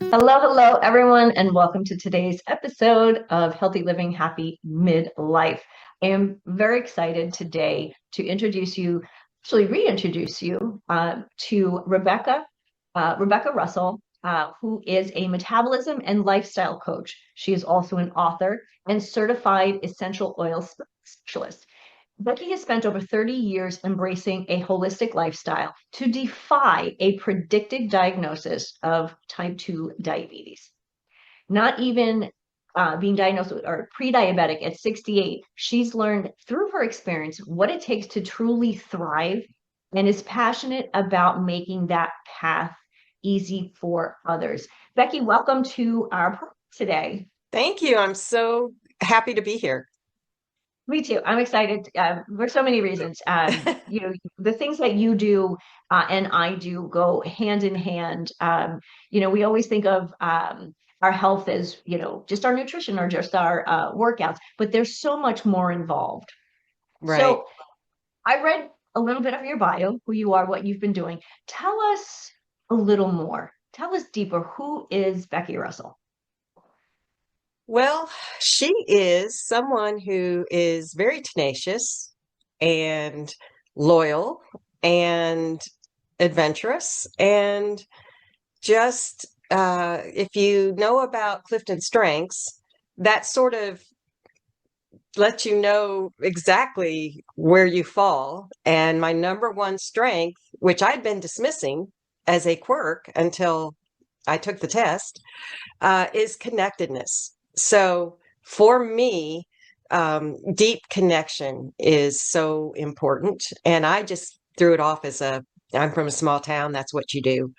Hello, hello, everyone, and welcome to today's episode of Healthy Living Happy Midlife. I am very excited today to introduce you, actually reintroduce you to Rebecca Russel, who is a metabolism and lifestyle coach. She is also an author and certified essential oil specialist. Becky has spent over 30 years embracing a holistic lifestyle to defy a predicted diagnosis of type 2 diabetes. Not even being diagnosed with or pre-diabetic at 68, she's learned through her experience what it takes to truly thrive and is passionate about making that path easy for others. Becky, welcome to our program today. Thank you. I'm so happy to be here. Me too. I'm excited for so many reasons. The things that you do and I do go hand in hand. We always think of our health as, just our nutrition or just our workouts, but there's so much more involved. Right. So I read a little bit of your bio, who you are, what you've been doing. Tell us a little more. Tell us deeper. Who is Becky Russell? Well, she is someone who is very tenacious and loyal and adventurous. And just if you know about Clifton Strengths, that sort of lets you know exactly where you fall. And my number one strength, which I'd been dismissing as a quirk until I took the test, is connectedness. So for me, deep connection is so important. And I just threw it off as I'm from a small town. That's what you do.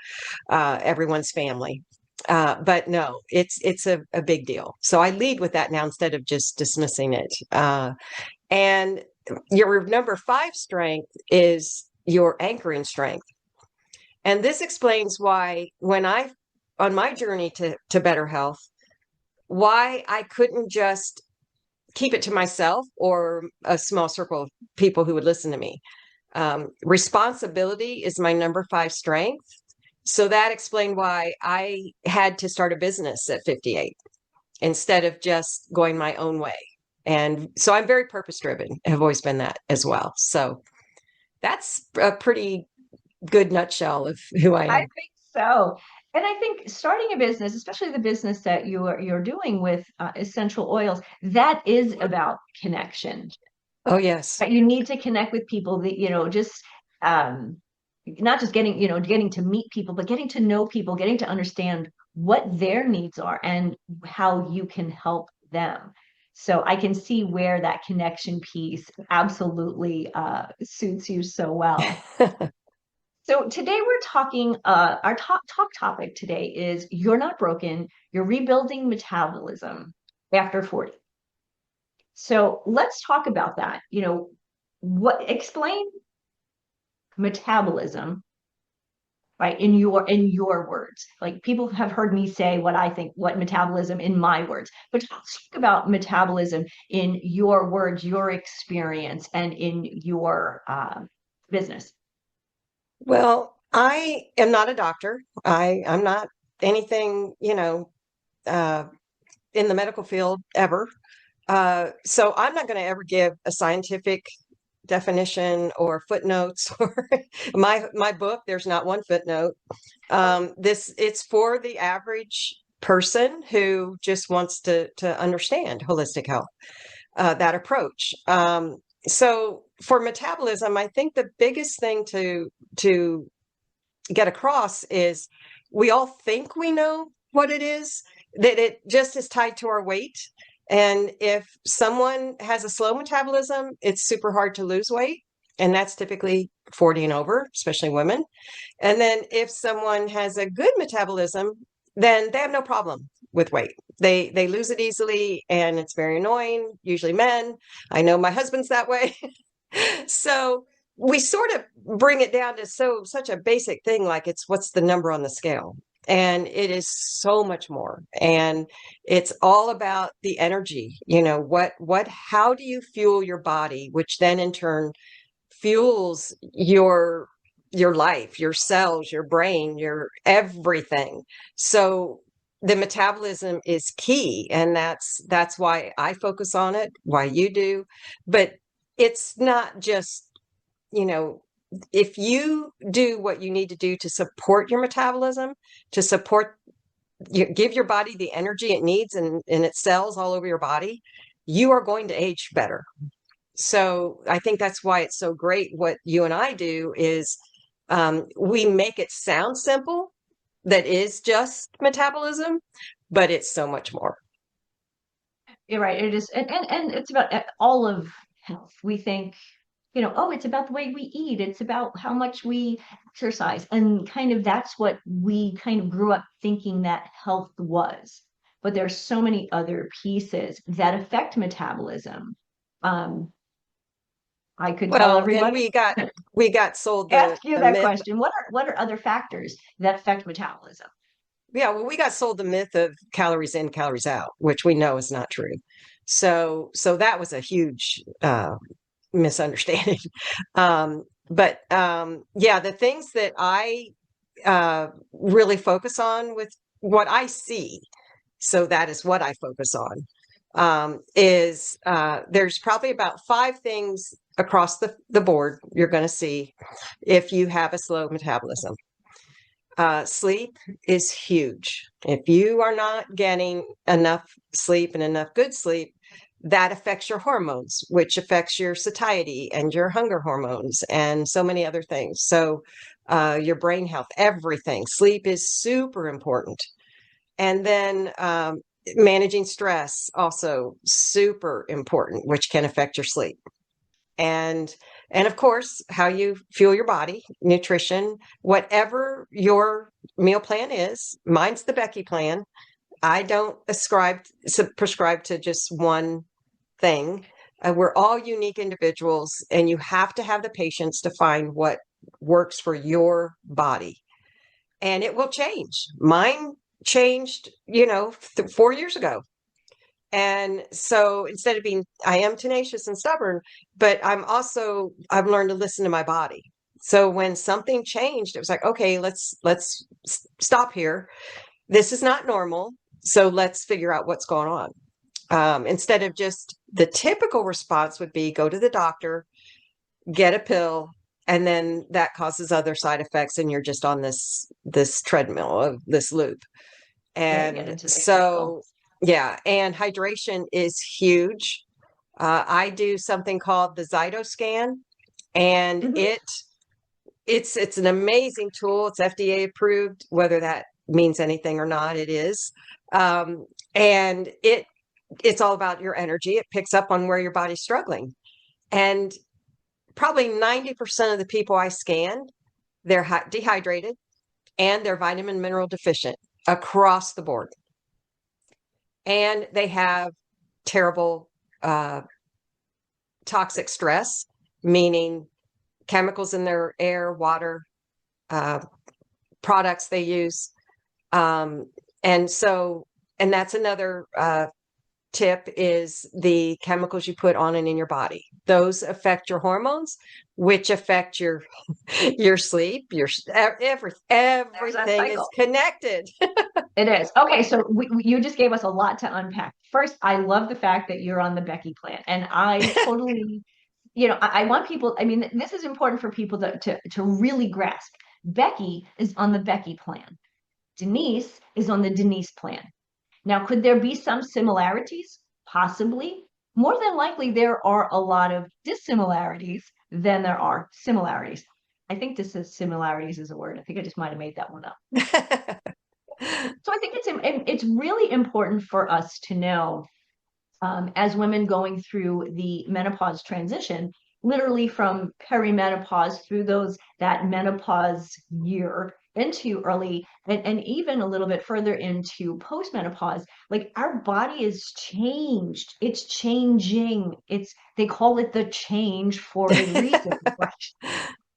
Everyone's family. But no, it's a big deal. So I lead with that now instead of just dismissing it. And your number five strength is your anchoring strength. And this explains why on my journey to better health, why I couldn't just keep it to myself or a small circle of people who would listen to me. Responsibility is my number five strength. So that explained why I had to start a business at 58 instead of just going my own way. And so I'm very purpose driven, have always been that as well. So that's a pretty good nutshell of who I I am. think so. And I think starting a business, especially the business that you're doing with essential oils, that is about connection. Oh, yes. Right? You need to connect with people that, just not just getting to meet people, but getting to know people, getting to understand what their needs are and how you can help them. So I can see where that connection piece absolutely suits you so well. So today we're talking, our talk topic today is you're not broken, you're rebuilding metabolism after 40. So let's talk about that. Explain metabolism, right, in your words. Like people have heard me say what I think, what metabolism in my words, but let's talk about metabolism in your words, your experience, and in your business. Well, I am not a doctor. I'm not anything, uh, in the medical field ever. So I'm not going to ever give a scientific definition or footnotes or my book. There's not one footnote. It's for the average person who just wants to understand holistic health, that approach. So for metabolism, I think the biggest thing to get across is we all think we know what it is, that it just is tied to our weight. And if someone has a slow metabolism, it's super hard to lose weight. And that's typically 40 and over, especially women. And then if someone has a good metabolism, then they have no problem with weight. They lose it easily and it's very annoying, usually men. I know my husband's that way. So we sort of bring it down to such a basic thing like it's what's the number on the scale. And it is so much more. And it's all about the energy, how do you fuel your body, which then in turn fuels your life, your cells, your brain, your everything. So the metabolism is key, and that's why I focus on it, why you do. But it's not just, you know, if you do what you need to do to support your metabolism, to support give your body the energy it needs and its cells all over your body, you are going to age better. So I think that's why it's so great. What you and I do is we make it sound simple, that is just metabolism, but it's so much more. You're right. It is, and it's about all of health. We think, oh, it's about the way we eat. It's about how much we exercise. And kind of that's what we kind of grew up thinking that health was. But there's so many other pieces that affect metabolism. Um, I could tell Well, and everybody, we got sold ask you the that myth. question. What are other factors that affect metabolism? Yeah, well, we got sold the myth of calories in, calories out, which we know is not true. So that was a huge misunderstanding. But yeah, the things that I really focus on with what I see, so that is what I focus on, is there's probably about five things across the board you're going to see if you have a slow metabolism. Sleep is huge. If you are not getting enough sleep and enough good sleep, that affects your hormones, which affects your satiety and your hunger hormones and so many other things. So, your brain health, everything. Sleep is super important. And then, managing stress, also super important, which can affect your sleep. And of course, how you fuel your body, nutrition, whatever your meal plan is. Mine's the Becky plan. I don't prescribe to just one thing. We're all unique individuals, and you have to have the patience to find what works for your body. And it will change. Mine changed, 4 years ago. And so instead of I am tenacious and stubborn, but I've learned to listen to my body. So when something changed, it was like, okay, let's stop here. This is not normal. So let's figure out what's going on. Instead of just the typical response would be go to the doctor, get a pill, and then that causes other side effects, and you're just on this treadmill of this loop. Yeah, you get And into the cycle. so, yeah, and hydration is huge. I do something called the Zyto scan, and Mhm. it's an amazing tool. It's FDA approved, whether that means anything or not, it is. And it's all about your energy. It picks up on where your body's struggling. And probably 90% of the people I scanned, they're dehydrated and they're vitamin mineral deficient across the board. And they have terrible toxic stress, meaning chemicals in their air, water, uh, products they use. And so, and that's another tip is the chemicals you put on and in your body. Those affect your hormones, which affect your sleep, There's that everything is cycle. connected. It is. Okay, so you just gave us a lot to unpack. First, I love the fact that you're on the Becky plan. And I totally, I want people, I mean, this is important for people to really grasp. Becky is on the Becky plan. Denise is on the Denise plan. Now, could there be some similarities? Possibly. More than likely, there are a lot of dissimilarities than there are similarities. I think this is similarities is a word. I think I just might have made that one up. So I think it's really important for us to know, as women going through the menopause transition, literally from perimenopause through that menopause year into early and even a little bit further into postmenopause, like our body is changed. It's changing. They call it the change for a reason, right?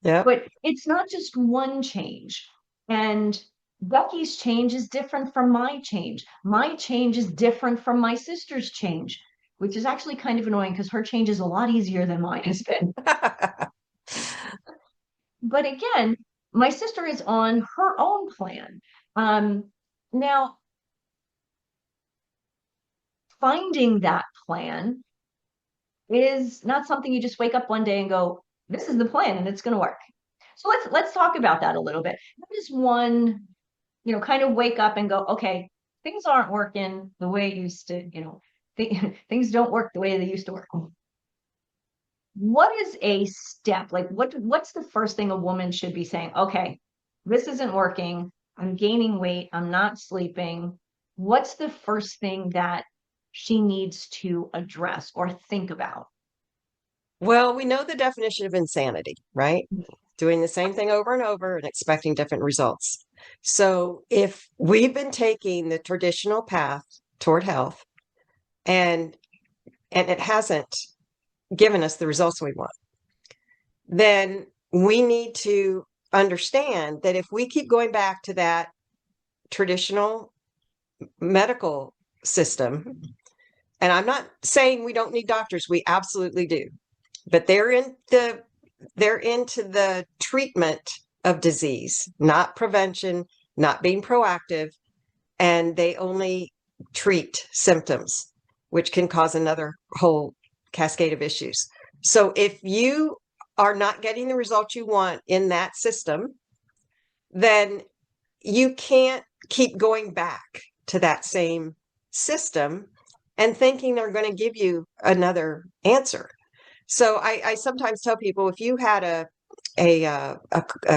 Yeah. But it's not just one change. And Becky's change is different from my change. My change is different from my sister's change, which is actually kind of annoying because her change is a lot easier than mine has been. But again, my sister is on her own plan. Now, finding that plan is not something you just wake up one day and go, this is the plan and it's going to work. So let's talk about that a little bit. How does one, kind of wake up and go, okay, things aren't working the way it used to, things don't work the way they used to work. What is a step? Like what's the first thing a woman should be saying? Okay, this isn't working. I'm gaining weight. I'm not sleeping. What's the first thing that she needs to address or think about? Well, we know the definition of insanity, right? Doing the same thing over and over and expecting different results. So if we've been taking the traditional path toward health and it hasn't given us the results we want, then we need to understand that if we keep going back to that traditional medical system, and I'm not saying we don't need doctors, we absolutely do, but they're into the treatment of disease, not prevention, not being proactive, and they only treat symptoms, which can cause another whole cascade of issues. So if you are not getting the results you want in that system, then you can't keep going back to that same system and thinking they're going to give you another answer. So I sometimes tell people, if you had a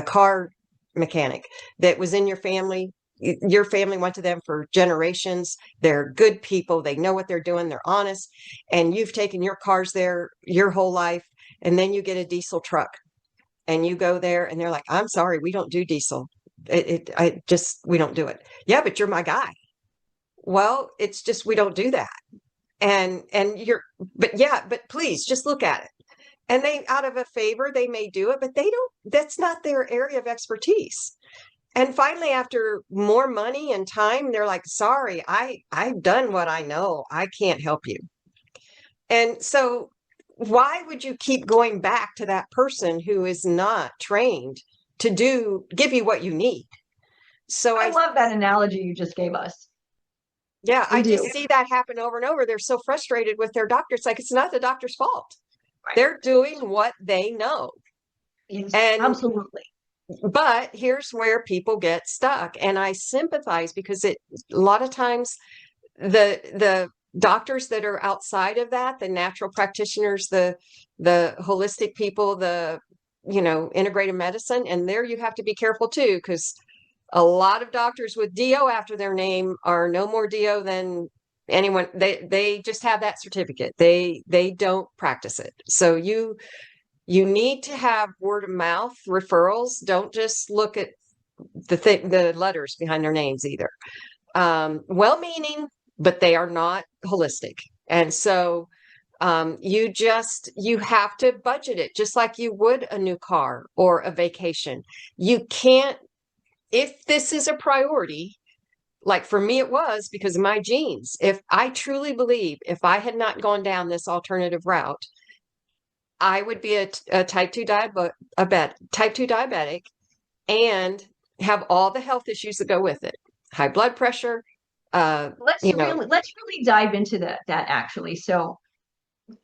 car mechanic that was in your family went to them for generations, they're good people, they know what they're doing, they're honest, and you've taken your cars there your whole life, and then you get a diesel truck and you go there and they're like, I'm sorry, we don't do diesel. We don't do it. Yeah, but you're my guy. Well, it's just, we don't do that. But please just look at it. And they, out of a favor, they may do it, but that's not their area of expertise. And finally, after more money and time, they're like, sorry, I've done what I know. I can't help you. And so why would you keep going back to that person who is not trained to give you what you need? So I love that analogy you just gave us. Yeah, I just see that happen over and over. They're so frustrated with their doctor. It's like, it's not the doctor's fault. Right. They're doing what they know. Yes, and absolutely. But here's where people get stuck. And I sympathize because a lot of times the doctors that are outside of that, the natural practitioners, the holistic people, integrative medicine, and there you have to be careful too, because a lot of doctors with DO after their name are no more DO than anyone. They just have that certificate. They don't practice it. So you need to have word of mouth referrals. Don't just look at the letters behind their names either. Well-meaning, but they are not holistic. And so you have to budget it just like you would a new car or a vacation. You can't, if this is a priority, like for me, it was because of my genes. If I truly believe, if I had not gone down this alternative route, I would be a type 2 diabetic and have all the health issues that go with it. High blood pressure. Let's really dive into that actually. So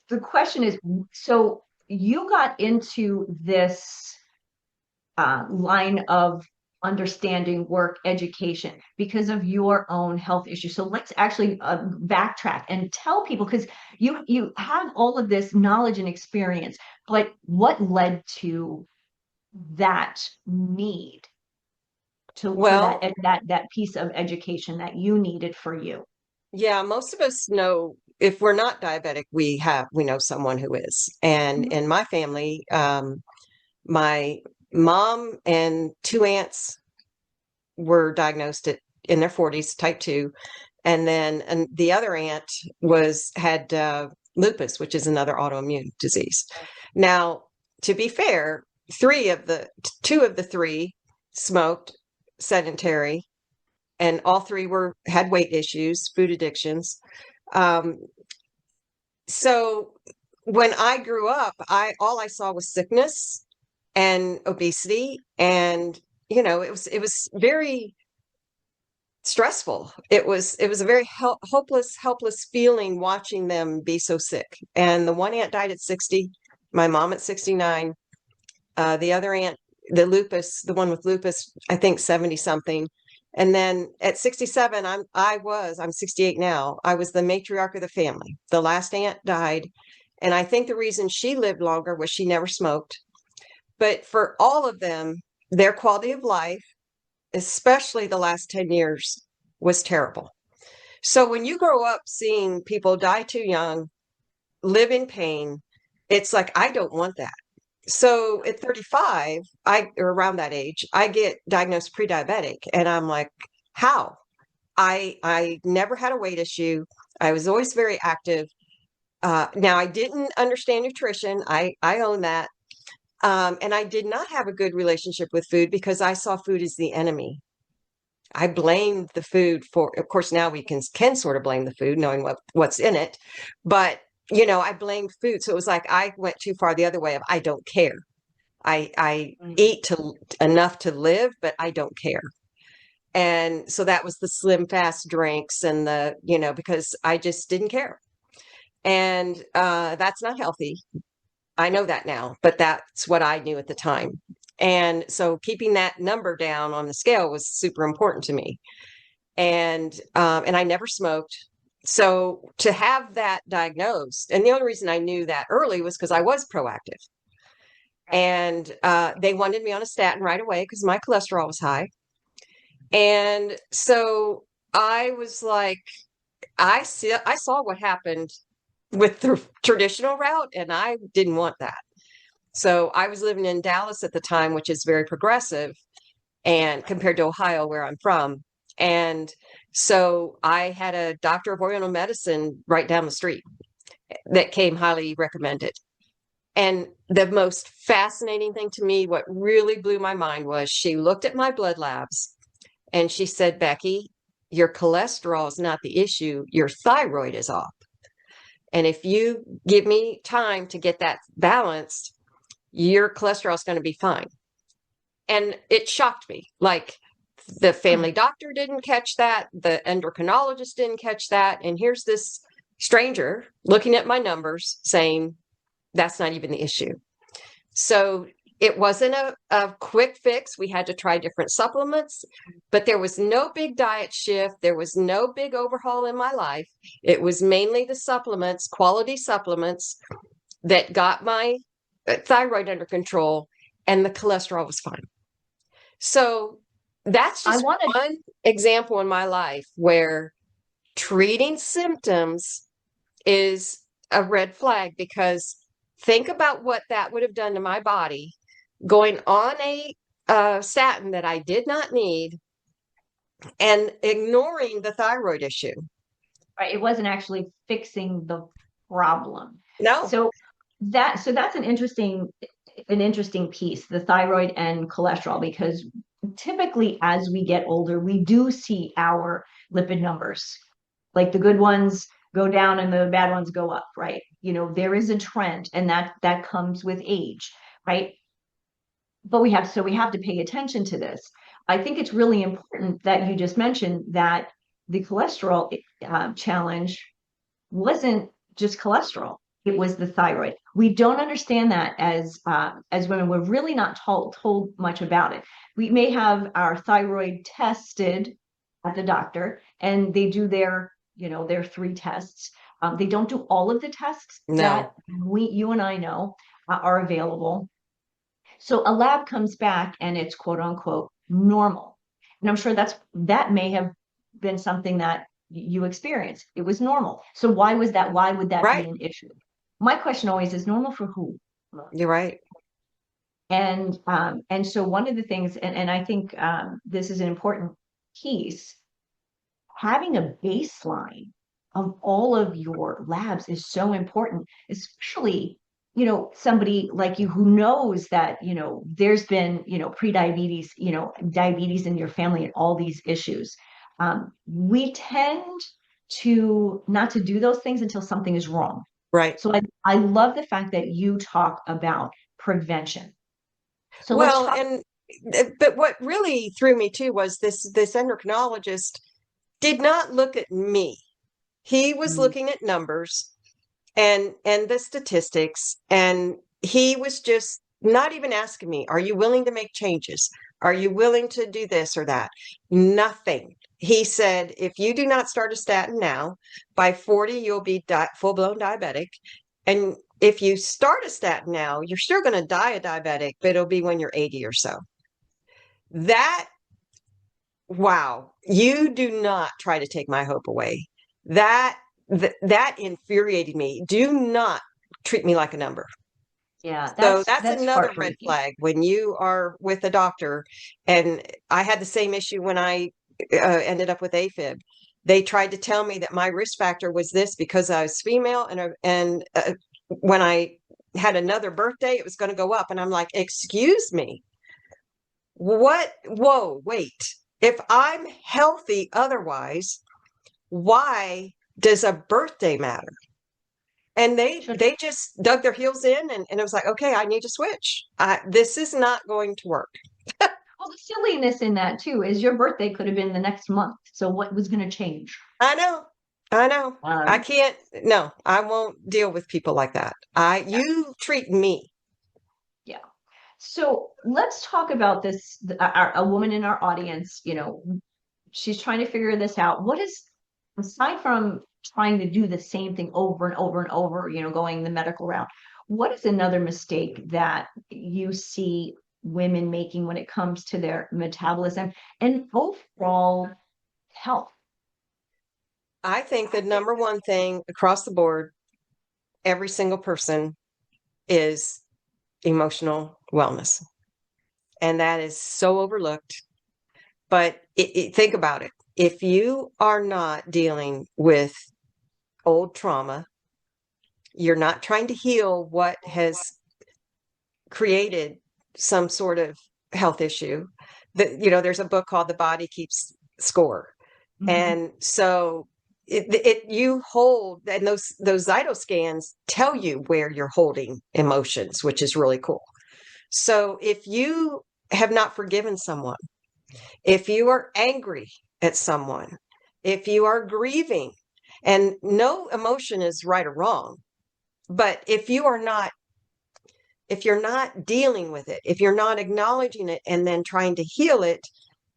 the question is, so you got into this line of understanding work education because of your own health issues. So let's actually backtrack and tell people, because you have all of this knowledge and experience, but what led to that need for that piece of education that you needed for you? Yeah, most of us know, if we're not diabetic, we know someone who is. And in my family, my mom and two aunts were diagnosed in their 40s, type 2. And then the other aunt had lupus, which is another autoimmune disease. Now, to be fair, two of the three smoked, sedentary, and all three had weight issues, food addictions. So when I grew up, all I saw was sickness and obesity, and it was very stressful. It was a very helpless feeling watching them be so sick. And the one aunt died at 60, my mom at 69. The other aunt, the one with lupus, I think 70 something. And then at 67, I'm 68 now. I was the matriarch of the family. The last aunt died. And I think the reason she lived longer was she never smoked. But for all of them, their quality of life, especially the last 10 years, was terrible. So when you grow up seeing people die too young, live in pain, it's like, I don't want that. So at 35, or around that age, I get diagnosed pre-diabetic, and I'm like, how? I never had a weight issue. I was always very active. Now I didn't understand nutrition. I own that. And I did not have a good relationship with food because I saw food as the enemy. I blamed the food for, of course, now we can sort of blame the food, knowing what's in it. But, I blamed food. So it was like I went too far the other way of I don't care. I eat enough to live, but I don't care. And so that was the slim fast drinks and because I just didn't care. And that's not healthy. I know that now, but that's what I knew at the time. And so keeping that number down on the scale was super important to me. And I never smoked. So to have that diagnosed, and the only reason I knew that early was because I was proactive. And they wanted me on a statin right away because my cholesterol was high. And so I was like, I saw what happened with the traditional route, and I didn't want that. So I was living in Dallas at the time, which is very progressive, and compared to Ohio, where I'm from. And so I had a doctor of Oriental medicine right down the street that came highly recommended. And the most fascinating thing to me, what really blew my mind, was she looked at my blood labs and she said, Becky, your cholesterol is not the issue. Your thyroid is off. And if you give me time to get that balanced, your cholesterol is going to be fine. And it shocked me. Like, the family doctor didn't catch that. The endocrinologist didn't catch that. And here's this stranger looking at my numbers saying, that's not even the issue. So it wasn't a quick fix. We had to try different supplements, but there was no big diet shift. There was no big overhaul in my life. It was mainly the supplements, quality supplements, that got my thyroid under control, and the cholesterol was fine. So that's just one example in my life where treating symptoms is a red flag, because think about what that would have done to my body, going on a statin that I did not need and ignoring the thyroid issue. Right. It wasn't actually fixing the problem. No. So that's an interesting piece, the thyroid and cholesterol, because typically as we get older, we do see our lipid numbers, like the good ones go down and the bad ones go up, right? There is a trend, and that comes with age, right? But we have to pay attention to this. I think it's really important that you just mentioned that the cholesterol challenge wasn't just cholesterol. It was the thyroid. We don't understand that as women. We're really not told much about it. We may have our thyroid tested at the doctor, and they do their 3 tests. They don't do all of the tests that you and I know are available. So a lab comes back and it's quote unquote normal. And I'm sure that may have been something that you experienced. It was normal. So why was that? Why would that be an issue? My question always is, normal for who? You're right. And so one of the things, and I think this is an important piece, having a baseline of all of your labs is so important, especially somebody like you who knows that there's been pre-diabetes, diabetes in your family, and all these issues. We tend to not to do those things until something is wrong. Right. So I love the fact that you talk about prevention. So but what really threw me too was this endocrinologist did not look at me. He was Mm. looking at numbers and the statistics, and he was just not even asking me, are you willing to make changes? Are you willing to do this or that? Nothing. He said, if you do not start a statin now, by 40, you'll be full-blown diabetic. And if you start a statin now, you're still going to die a diabetic, but it'll be when you're 80 or so. That, wow, you do not try to take my hope away. That infuriated me. Do not treat me like a number. Yeah, So that's that's that's another red heartbreaking. flag when you are with a doctor. And I had the same issue when I ended up with AFib. They tried to tell me that my risk factor was this because I was female, and when I had another birthday, it was going to go up. And I'm like, excuse me, what? Whoa, wait. If I'm healthy otherwise, why does a birthday matter? And Should, they just dug their heels in, and it was like, okay, I need to switch. This is not going to work. well, the silliness in that too is your birthday could have been the next month. So what was going to change? I know. I know. I Um, can't, no, I won't deal with people like that. yeah, You treat me. yeah. So let's talk about this. A woman in our audience, she's trying to figure this out. What is, aside from trying to do the same thing over and over and over, going the medical route, what is another mistake that you see women making when it comes to their metabolism and overall health? I think the number one thing across the board, every single person, is emotional wellness. And that is so overlooked. But think about it. If you are not dealing with old trauma, you're not trying to heal what has created some sort of health issue. There's a book called The Body Keeps Score. Mhm. And so you hold, and those Zyto scans tell you where you're holding emotions, which is really cool. So if you have not forgiven someone, if you are angry at someone, if you are grieving, and no emotion is right or wrong, but if you're not dealing with it, if you're not acknowledging it and then trying to heal it,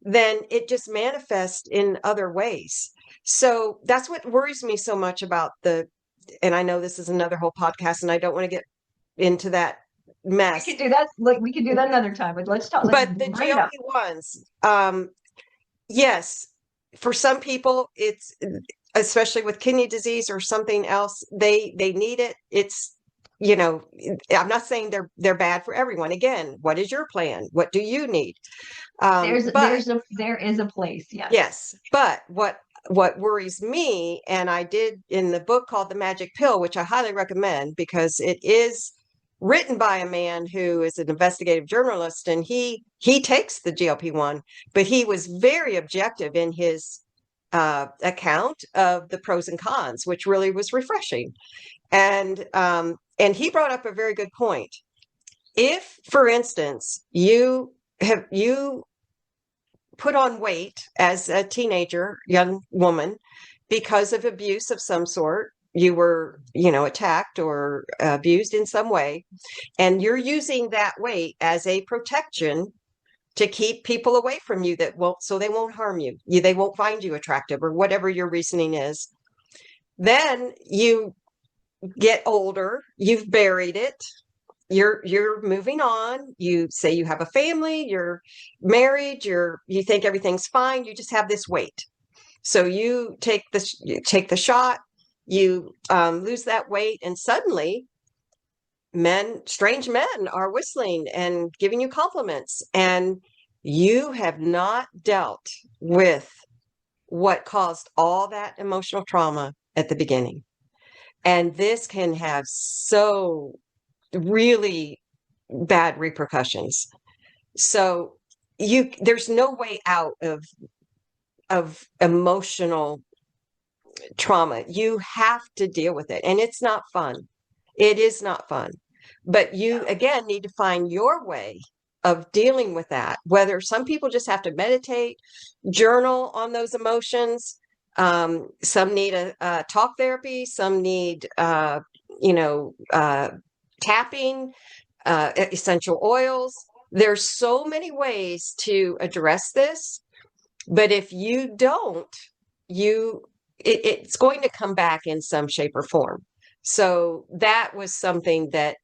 then it just manifests in other ways. So that's what worries me so much about and I know this is another whole podcast and I don't want to get into that We mess, could do that. Like we could do that another time. But let's talk. Let's but the bring it up. GLP-1s, yes, for some people, it's especially with kidney disease or something else, they need it. It's, I'm not saying they're bad for everyone. Again, what is your plan? What do you need? But There is a place. Yes. yes, but what worries me, and I did in the book called The Magic Pill, which I highly recommend because it is written by a man who is an investigative journalist, and he takes the GLP-1, but he was very objective in his account of the pros and cons, which really was refreshing. And he brought up a very good point. If, for instance, you put on weight as a teenager, young woman, because of abuse of some sort, you were, attacked or abused in some way, and you're using that weight as a protection to keep people away from you so they won't harm you, they won't find you attractive or whatever your reasoning is. Then you get older, you've buried it, you're moving on, you say you have a family, you're married, you think everything's fine, you just have this weight. So you take the shot, you lose that weight, and suddenly strange men are whistling and giving you compliments, and you have not dealt with what caused all that emotional trauma at the beginning. And this can have so really bad repercussions. So there's no way out of emotional trauma. You have to deal with it, and it's not fun. It is not fun. But you again need to find your way of dealing with that. Whether some people just have to meditate, journal on those emotions, Some need a talk therapy. Some need, you know, tapping, essential oils. There's so many ways to address this, but if you don't, it's going to come back in some shape or form. So that was something that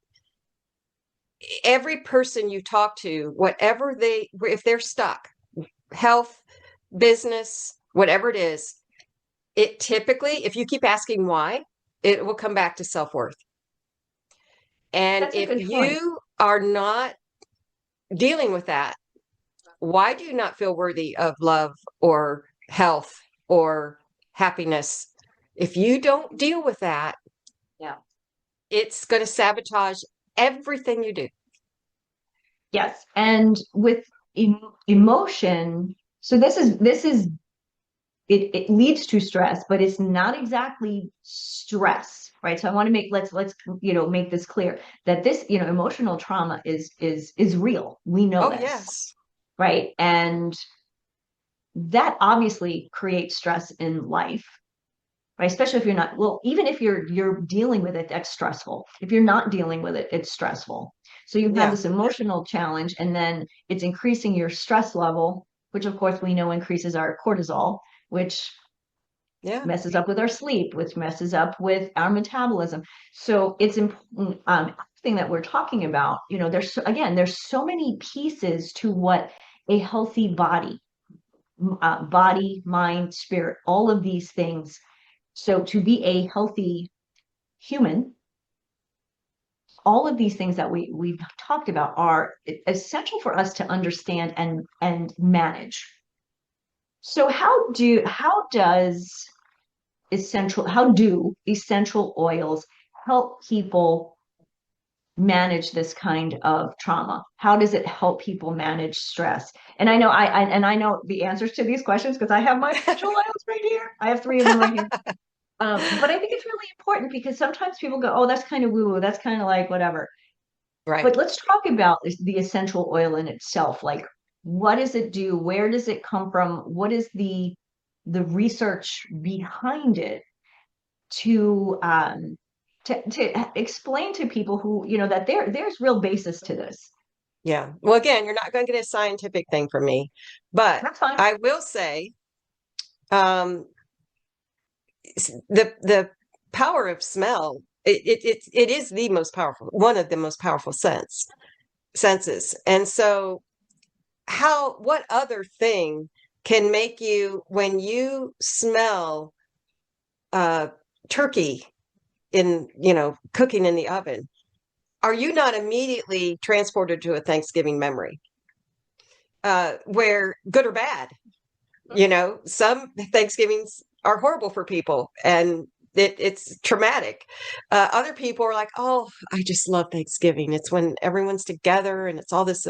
every person you talk to, whatever if they're stuck, health, business, whatever it is, it typically, if you keep asking why, it will come back to self-worth. And That's a if good point. you are not dealing with that, why do you not feel worthy of love or health or happiness? If you don't deal with that, Yeah. it's going to sabotage everything you do. Yes. And with emotion, so this is it leads to stress, but it's not exactly stress, right? So I want to let's make this clear that this, emotional trauma is real. We know Oh, this, yes. right? And that obviously creates stress in life, right? Especially if you're not, well, even if you're dealing with it, that's stressful. If you're not dealing with it, it's stressful. So you have Yeah. this emotional challenge, and then it's increasing your stress level, which of course we know increases our cortisol, which Yeah. messes up with our sleep, which messes up with our metabolism. So it's important, thing that we're talking about. There's so many pieces to what a healthy body, mind, spirit, all of these things. So to be a healthy human, all of these things that we've talked about are essential for us to understand and manage. So how do essential oils help people manage this kind of trauma? How does it help people manage stress? And I know the answers to these questions because I have my essential oils right here. I have three of them right here. But I think it's really important because sometimes people go, "Oh, that's kind of woo-woo. That's kind of like whatever." Right. But let's talk about the essential oil in itself. Like, what does it do? Where does it come from? What is the research behind it to explain to people who, that there's real basis to this. Yeah. Well, again, you're not going to get a scientific thing from me, but That's fine. I will say, um, the power of smell, it is the most powerful, one of the most powerful senses. And so what other thing can make you, when you smell uh turkey cooking in the oven, are you not immediately transported to a Thanksgiving memory? Where, good or bad, some Thanksgivings are horrible for people, and it's traumatic. Other people are like, oh, I just love Thanksgiving. It's when everyone's together and it's all this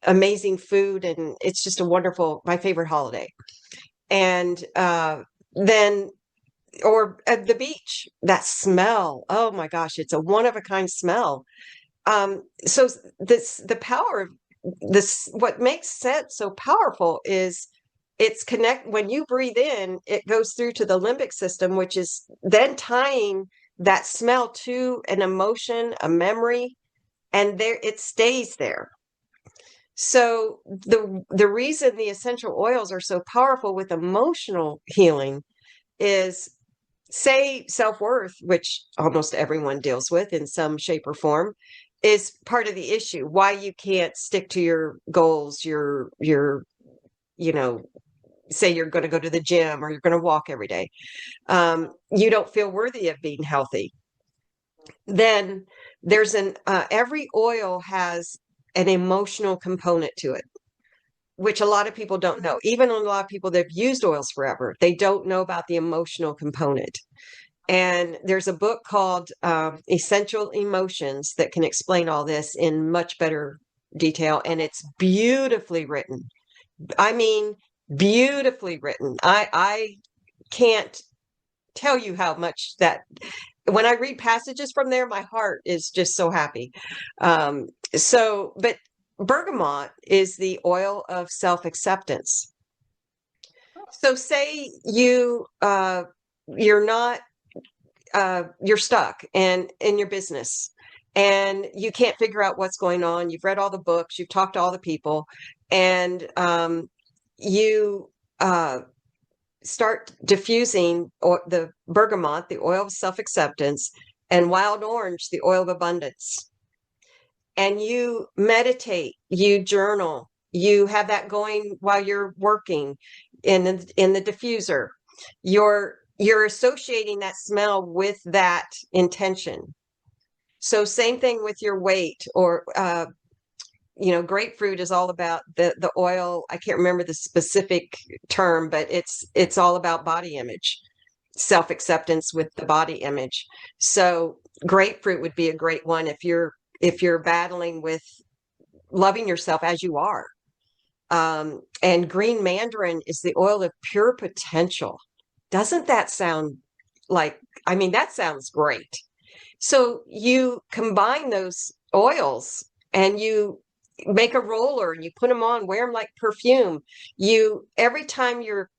amazing food, and it's just my favorite holiday. And then, or at the beach, that smell, oh my gosh, it's a one of a kind smell. So the power of this, what makes scent so powerful is when you breathe in, it goes through to the limbic system, which is then tying that smell to an emotion, a memory, and there it stays there. So the reason the essential oils are so powerful with emotional healing is, say, self-worth, which almost everyone deals with in some shape or form, is part of the issue. Why you can't stick to your goals, you know, say you're going to go to the gym or you're going to walk every day. You don't feel worthy of being healthy. Then there's every oil has an emotional component to it, which a lot of people don't know. Even a lot of people that have used oils forever, they don't know about the emotional component. And there's a book called Essential Emotions that can explain all this in much better detail. And it's beautifully written. I mean, beautifully written. I can't tell you how much that, when I read passages from there, my heart is just so happy. But bergamot is the oil of self-acceptance. So say you're not you're stuck in your business and you can't figure out what's going on. You've read all the books, you've talked to all the people, and you start diffusing the bergamot, the oil of self-acceptance, and wild orange, the oil of abundance. And you meditate, you journal, you have that going while you're working in the diffuser. You're associating that smell with that intention. So same thing with your weight, or grapefruit is all about the oil. I can't remember the specific term, but it's all about body image, self-acceptance with the body image. So grapefruit would be a great one if you're battling with loving yourself as you are. And green mandarin is the oil of pure potential. Doesn't that sound like, I mean, that sounds great. So you combine those oils and you make a roller and you put them on, wear them like perfume. Every time you're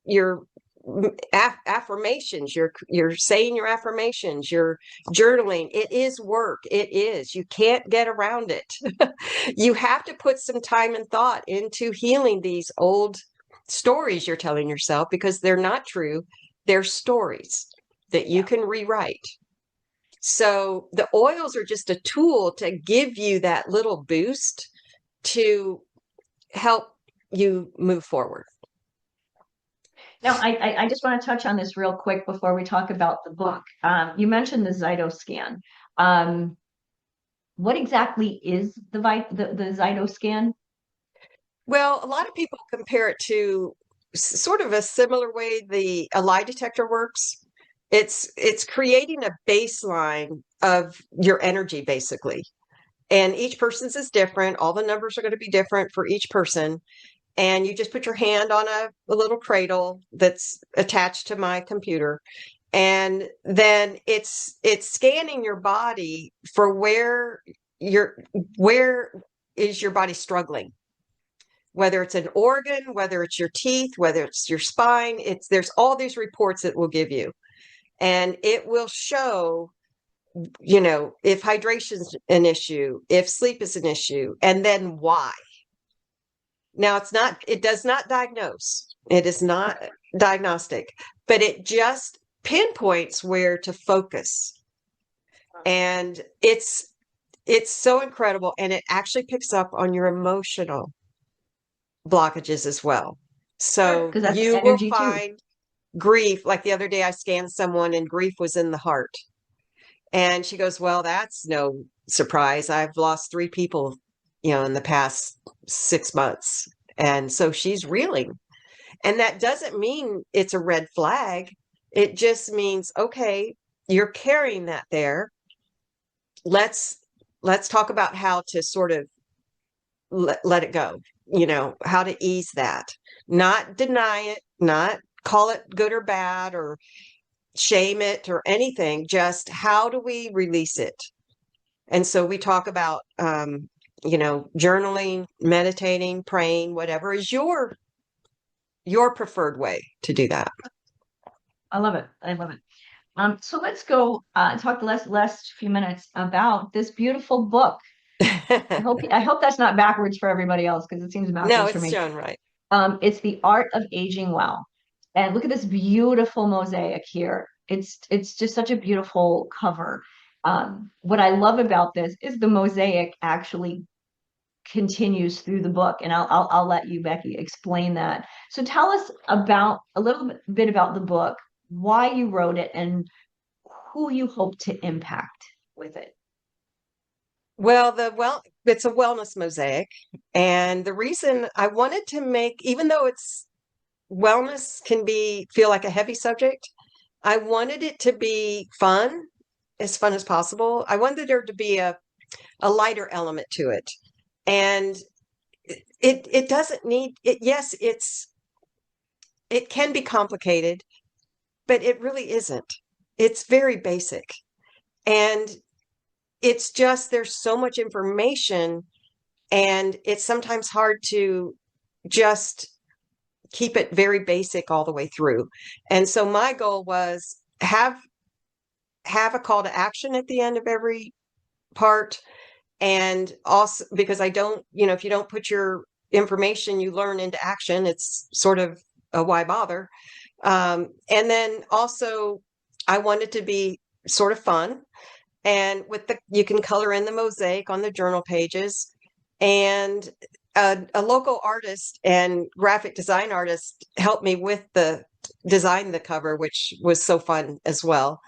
affirmations, you're saying your affirmations, you're journaling. It is work. It is. You can't get around it. You have to put some time and thought into healing these old stories you're telling yourself, because they're not true. They're stories that you can rewrite. So the oils are just a tool to give you that little boost to help you move forward. Now, I just want to touch on this real quick before we talk about the book. You mentioned the Zytoscan. What exactly is the Zytoscan? Well, a lot of people compare it to sort of a similar way a lie detector works. It's creating a baseline of your energy, basically. And each person's is different. All the numbers are going to be different for each person. And you just put your hand on a little cradle that's attached to my computer. And then it's scanning your body for where is your body struggling, whether it's an organ, whether it's your teeth, whether it's your spine. There's all these reports it will give you. And it will show, if hydration's an issue, if sleep is an issue, and then why. Now, it does not diagnose. It is not diagnostic, but it just pinpoints where to focus. And it's so incredible. And it actually picks up on your emotional blockages as well. So you will find grief. Like the other day, I scanned someone and grief was in the heart. And she goes, well, that's no surprise. I've lost 3 people, in the past 6 months. And so she's reeling. And that doesn't mean it's a red flag. It just means, okay, you're carrying that there. Let's talk about how to sort of let it go, how to ease that, not deny it, not call it good or bad or shame it or anything. Just how do we release it? And so we talk about, journaling, meditating, praying, whatever is your preferred way to do that. I love it. I love it. So let's go talk the last few minutes about this beautiful book. I hope that's not backwards for everybody else, because it seems backwards No, for me. it's shown right. It's The Art of Aging Well. And look at this beautiful mosaic here. It's just such a beautiful cover. What I love about this is the mosaic actually continues through the book, and I'll let you, Becky, explain that. So tell us about a little bit about the book, why you wrote it, and who you hope to impact with it. Well, it's a wellness mosaic, and the reason I wanted to make, even though wellness can feel like a heavy subject, I wanted it to be fun as possible. I wanted there to be a lighter element to it. And it doesn't need it. Yes, it can be complicated, but it really isn't. It's very basic. And it's just, there's so much information, and it's sometimes hard to just keep it very basic all the way through. And so my goal was have a call to action at the end of every part. And also because I don't, if you don't put your information you learn into action, it's sort of a why bother. And then also I wanted to be sort of fun. And you can color in the mosaic on the journal pages. And a local artist and graphic design artist helped me with the design the cover, which was so fun as well.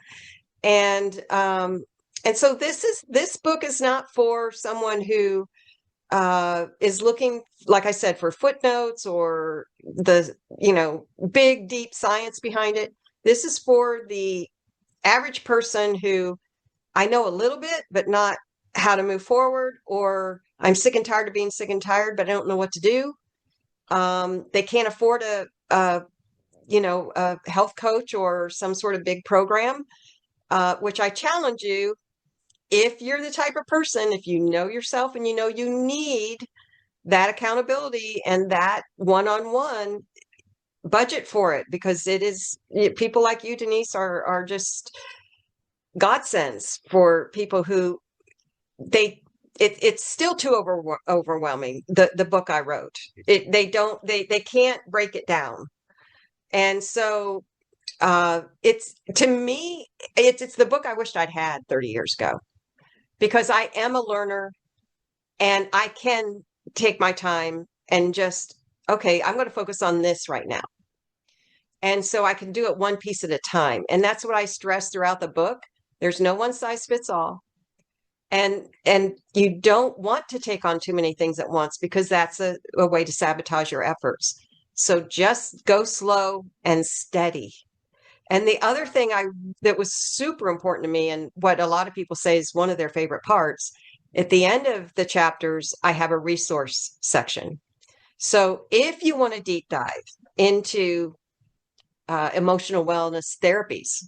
And so this book is not for someone who is looking, like I said, for footnotes or the big deep science behind it. This is for the average person who I know a little bit, but not how to move forward, or I'm sick and tired of being sick and tired, but I don't know what to do. They can't afford a health coach or some sort of big program, which I challenge you. If you're the type of person, if you know yourself and you need that accountability and that one-on-one, budget for it, because people like you, Denise, are just godsends for people who it's still too overwhelming. The book I wrote, they can't break it down. And so it's the book I wished I'd had 30 years ago, because I am a learner and I can take my time and just, okay, I'm going to focus on this right now. And so I can do it one piece at a time. And that's what I stress throughout the book. There's no one size fits all. And you don't want to take on too many things at once, because that's a way to sabotage your efforts. So just go slow and steady. And the other thing that was super important to me, and what a lot of people say is one of their favorite parts, at the end of the chapters, I have a resource section. So if you want to deep dive into emotional wellness therapies,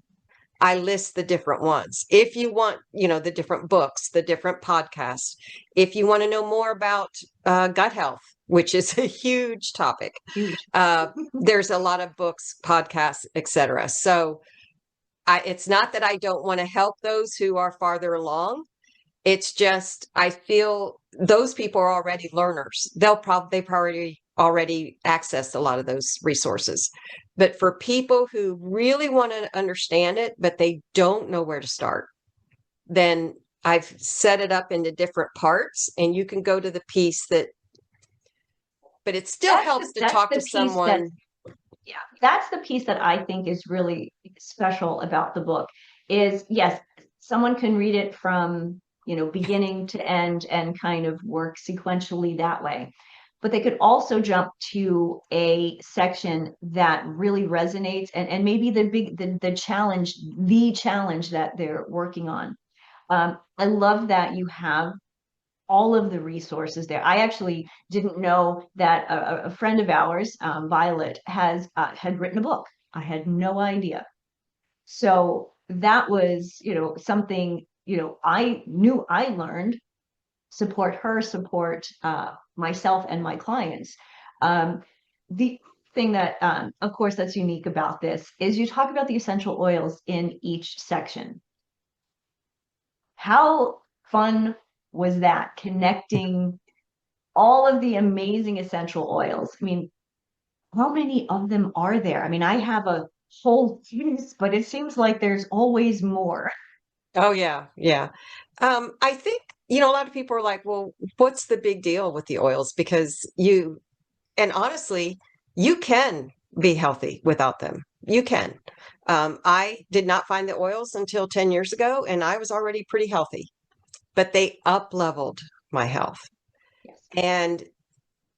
I list the different ones. If you want, the different books, the different podcasts, if you want to know more about gut health, which is a huge topic, there's a lot of books, podcasts, etc. So it's not that I don't want to help those who are farther along. It's just, I feel those people are already learners. They've probably already accessed a lot of those resources. But for people who really want to understand it, but they don't know where to start, then I've set it up into different parts, and you can go to the piece but it still helps to talk to someone. Yeah, that's the piece that I think is really special about the book is, yes, someone can read it from, beginning to end and kind of work sequentially that way. But they could also jump to a section that really resonates and maybe the challenge that they're working on. I love that you have all of the resources there. I actually didn't know that a friend of ours, Violet, had written a book. I had no idea. So that was, something, I knew I learned, support her, support myself and my clients. The thing that, of course, that's unique about this is you talk about the essential oils in each section. How fun was that, connecting all of the amazing essential oils? I mean, how many of them are there? I mean, I have a whole piece, but it seems like there's always more. Oh, yeah. Yeah. I think, a lot of people are like, well, what's the big deal with the oils? Because and honestly, you can be healthy without them. You can. I did not find the oils until 10 years ago, and I was already pretty healthy, but they up-leveled my health. Yes. And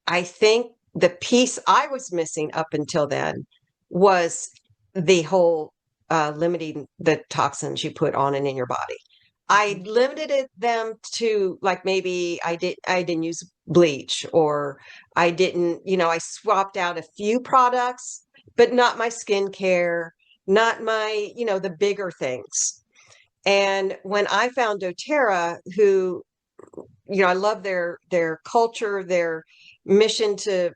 I think the piece I was missing up until then was the whole limiting the toxins you put on and in your body. I limited them to, like, maybe I didn't use bleach, or I didn't, I swapped out a few products, but not my skincare, not my, the bigger things. And when I found doTERRA, who, I love their culture, their mission to,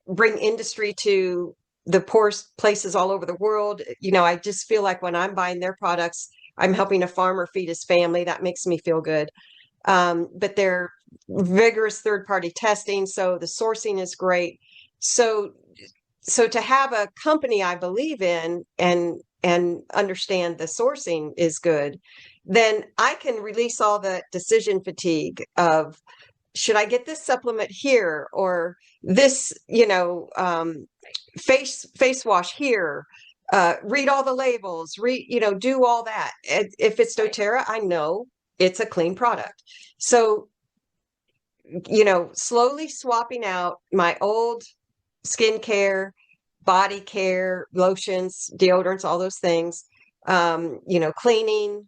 bring industry to the poorest places all over the world. I just feel like when I'm buying their products, I'm helping a farmer feed his family. That makes me feel good. But they're vigorous third-party testing, so the sourcing is great. So to have a company I believe in and understand the sourcing is good, then I can release all the decision fatigue of, should I get this supplement here or this, face wash here? Read all the labels, do all that. If it's doTERRA, I know it's a clean product. So, slowly swapping out my old skincare, body care, lotions, deodorants, all those things, cleaning,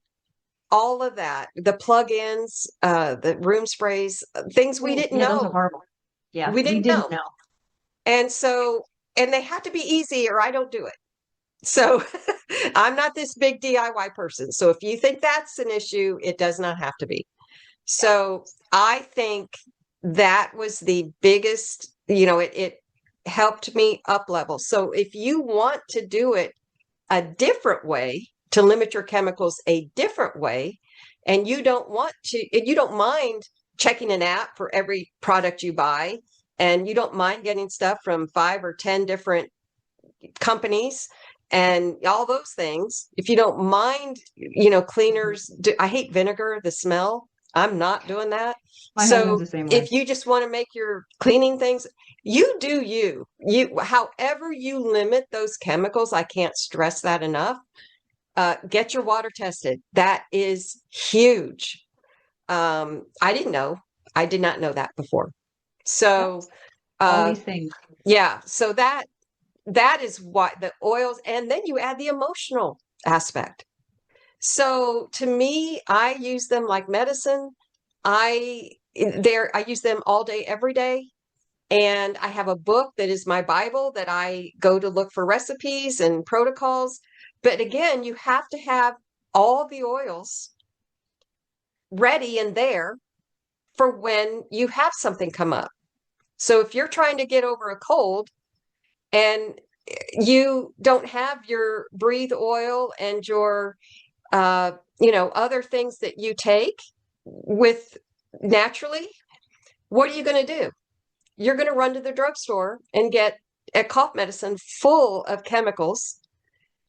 all of that, the plug-ins, the room sprays, things we didn't Yeah, those are know. horrible. Yeah, We we didn't didn't know. know. And they have to be easy or I don't do it. So I'm not this big DIY person. So if you think that's an issue, it does not have to be. So I think that was the biggest, it helped me up level. So if you want to do it a different way, to limit your chemicals a different way, and you don't mind checking an app for every product you buy, and you don't mind getting stuff from 5 or 10 different companies and all those things, if you don't mind, cleaners, I hate vinegar, the smell. I'm not doing that. My husband's So the same way. if you just want to make your cleaning things, you do you, however you limit those chemicals, I can't stress that enough. Get your water tested. That is huge. I did not know that before. So, all these things. yeah. So that is what the oils, and then you add the emotional aspect. So to me, I use them like medicine. I use them all day, every day. And I have a book that is my Bible that I go to look for recipes and protocols. But again, you have to have all the oils ready and there for when you have something come up. So if you're trying to get over a cold and you don't have your breathe oil and your other things that you take with naturally, what are you going to do? You're going to run to the drugstore and get a cough medicine full of chemicals,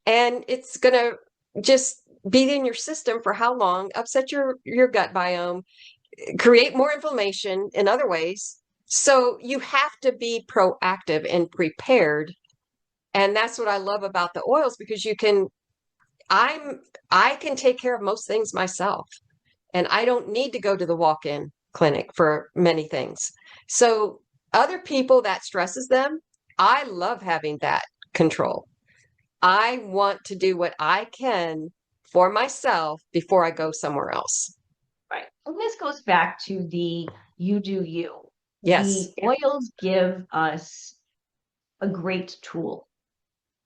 and it's going to just be in your system for how long, upset your gut biome, create more inflammation in other ways. So you have to be proactive and prepared. And that's what I love about the oils, because I can take care of most things myself, and I don't need to go to the walk-in clinic for many things. So other people, that stresses them. I love having that control. I want to do what I can for myself before I go somewhere else. Right. And this goes back to the you do you. Yes. The oils give us a great tool,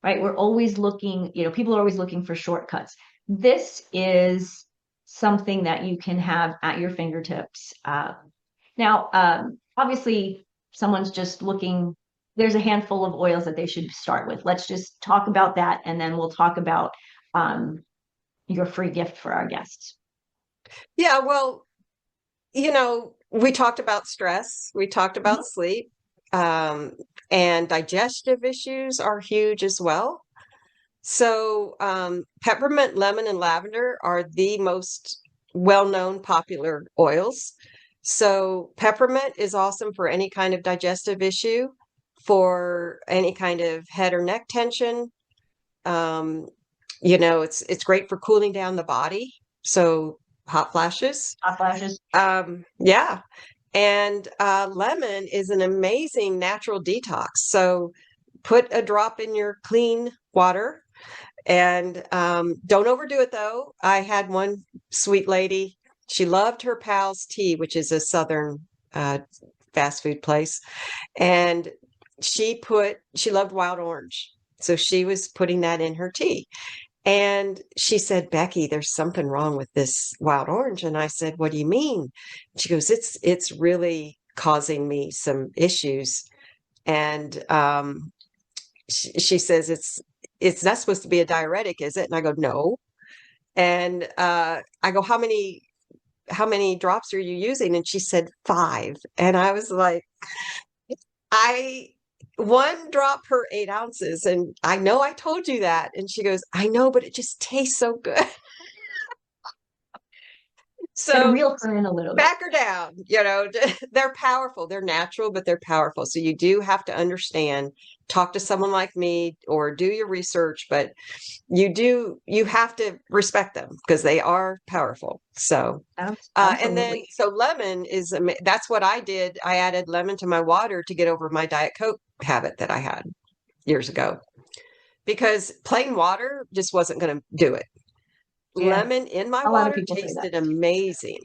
right? We're always looking, people are always looking for shortcuts. This is something that you can have at your fingertips. Now, obviously, someone's just looking, there's a handful of oils that they should start with. Let's just talk about that, and then we'll talk about your free gift for our guests. Yeah, well, we talked about stress, we talked about sleep, and digestive issues are huge as well. So peppermint, lemon, and lavender are the most well-known popular oils. So peppermint is awesome for any kind of digestive issue, for any kind of head or neck tension. It's great for cooling down the body. So hot flashes. Hot flashes. Yeah. And lemon is an amazing natural detox. So put a drop in your clean water, and don't overdo it though. I had one sweet lady. She loved her Pal's Tea, which is a Southern fast food place. And she loved wild orange. So she was putting that in her tea. And she said, Becky, there's something wrong with this wild orange. And I said, what do you mean? She goes, it's really causing me some issues. And she says, it's not supposed to be a diuretic, is it? And I go, no. And I go, how many drops are you using? And she said 5. And I was like, I 1 drop per 8 ounces. And I know I told you that. And she goes, I know, but it just tastes so good. Gotta So reel her in a little bit. back her down. They're powerful. They're natural, but they're powerful. So you do have to understand, talk to someone like me or do your research, but you have to respect them because they are powerful. So and then Absolutely. so lemon that's what I did. I added lemon to my water to get over my Diet Coke habit that I had years ago because plain water just wasn't going to do it. Yeah. Lemon in my A lot of water people say that. tasted amazing.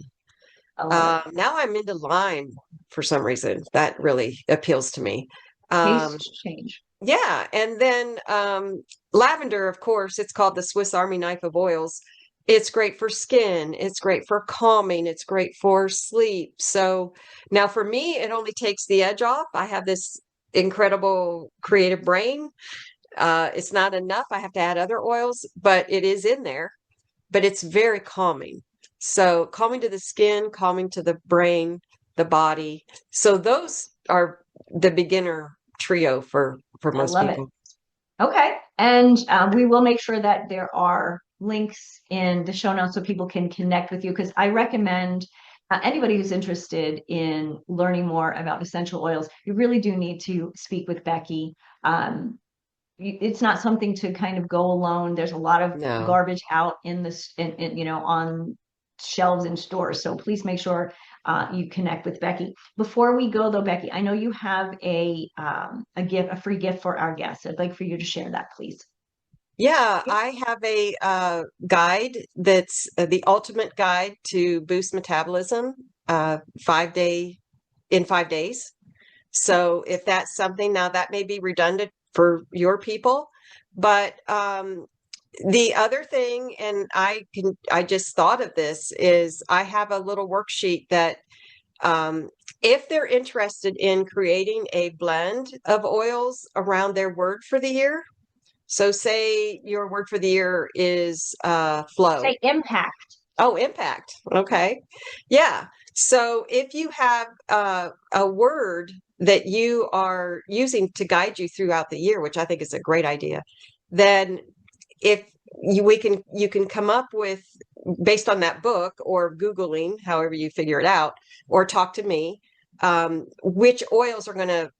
I love it. Now I'm into lime for some reason. That really appeals to me. Um, Taste change. yeah, and then lavender, of course, it's called the Swiss Army knife of oils. It's great for skin. It's great for calming. It's great for sleep. So now for me, it only takes the edge off. I have this incredible creative brain. It's not enough. I have to add other oils, but it is in there. But it's very calming. So calming to the skin, calming to the brain, the body. So those are the beginner trio for I most love it. people. Okay. And we will make sure that there are links in the show notes so people can connect with you because I recommend anybody who's interested in learning more about essential oils, you really do need to speak with Becky. Um, it's not something to kind of go alone. There's a lot of No. garbage out in this, on shelves in stores. So please make sure you connect with Becky. Before we go though, Becky, I know you have a free gift for our guests. I'd like for you to share that, please. Yeah, I have a guide that's the ultimate guide to boost metabolism, 5 day in 5 days. So if that's something now that may be redundant for your people, but the other thing, and I just thought of this, is I have a little worksheet that um, if they're interested in creating a blend of oils around their word for the year. So say your word for the year is flow. Say impact. Oh, impact. Okay. Yeah. So if you have a word that you are using to guide you throughout the year, which I think is a great idea, then if you can come up with based on that book or Googling, however you figure it out, or talk to me, which oils are going to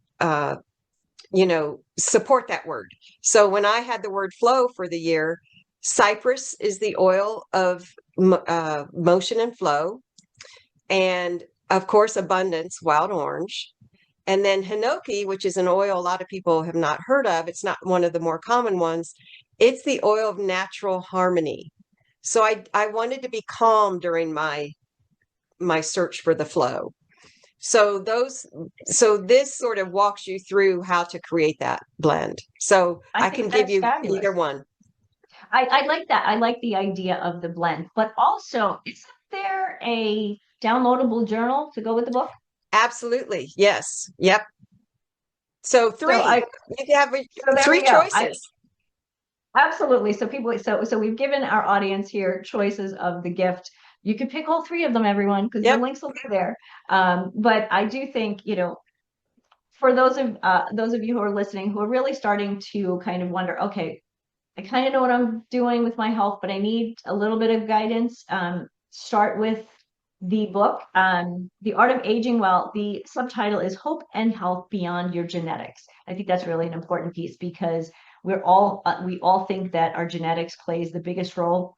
support that word. So when I had the word flow for the year, cypress is the oil of motion and flow. And of course, abundance, wild orange. And then hinoki, which is an oil a lot of people have not heard of. It's not one of the more common ones. It's the oil of natural harmony. So I wanted to be calm during my search for the flow. So this sort of walks you through how to create that blend. So I I can think give that's you either fabulous. one. I like that. I like the idea of the blend, but also, isn't there a downloadable journal to go with the book? Absolutely. Yes. Yep. So So I, you have so there three we go. choices. Absolutely. So we've given our audience here choices of the gift. You can pick all three of them, everyone, because the Yep. links will be there. But I do think, for those of you who are listening, who are really starting to kind of wonder, okay, I kind of know what I'm doing with my health, but I need a little bit of guidance. Start with the book, The Art of Aging Well. The subtitle is Hope and Health Beyond Your Genetics. I think that's really an important piece because we all think that our genetics plays the biggest role,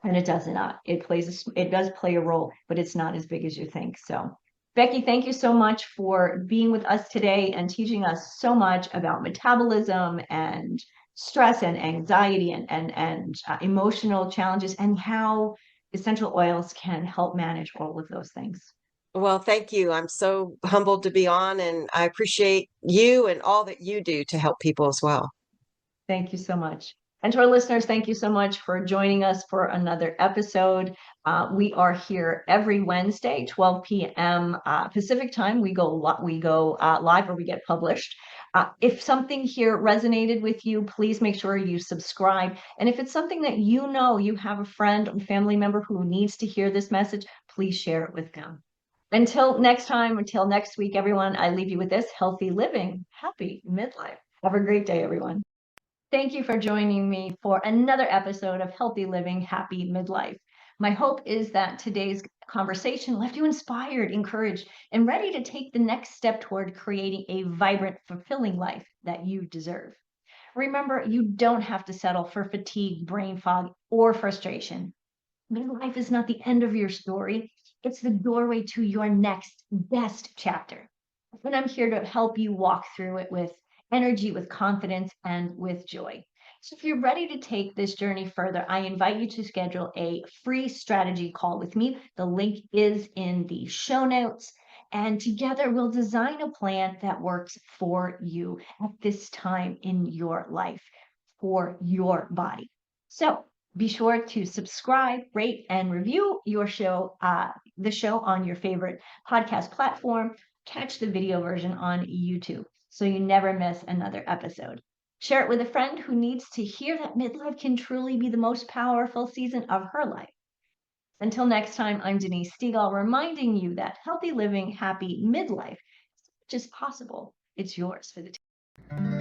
and it does not. It does play a role, but it's not as big as you think. So, Becky, thank you so much for being with us today and teaching us so much about metabolism and stress and anxiety and emotional challenges and how essential oils can help manage all of those things. Well, thank you. I'm so humbled to be on, and I appreciate you and all that you do to help people as well. Thank you so much. And to our listeners, thank you so much for joining us for another episode. We are here every Wednesday, 12 p.m. Pacific time. We go live or we get published. If something here resonated with you, please make sure you subscribe. And if it's something that you know you have a friend or family member who needs to hear this message, please share it with them. Until next time, until next week, everyone, I leave you with this: healthy living, happy midlife. Have a great day, everyone. Thank you for joining me for another episode of Healthy Living, Happy Midlife. My hope is that today's conversation left you inspired, encouraged, and ready to take the next step toward creating a vibrant, fulfilling life that you deserve. Remember, you don't have to settle for fatigue, brain fog, or frustration. Midlife is not the end of your story. It's the doorway to your next best chapter. And I'm here to help you walk through it with energy, with confidence, and with joy. So if you're ready to take this journey further, I invite you to schedule a free strategy call with me. The link is in the show notes. And together we'll design a plan that works for you at this time in your life, for your body. So be sure to subscribe, rate, and review your show, the show on your favorite podcast platform. Catch the video version on YouTube so you never miss another episode. Share it with a friend who needs to hear that midlife can truly be the most powerful season of her life. Until next time, I'm Denise Stegall, reminding you that healthy living, happy midlife is not just possible, it's yours for the taking.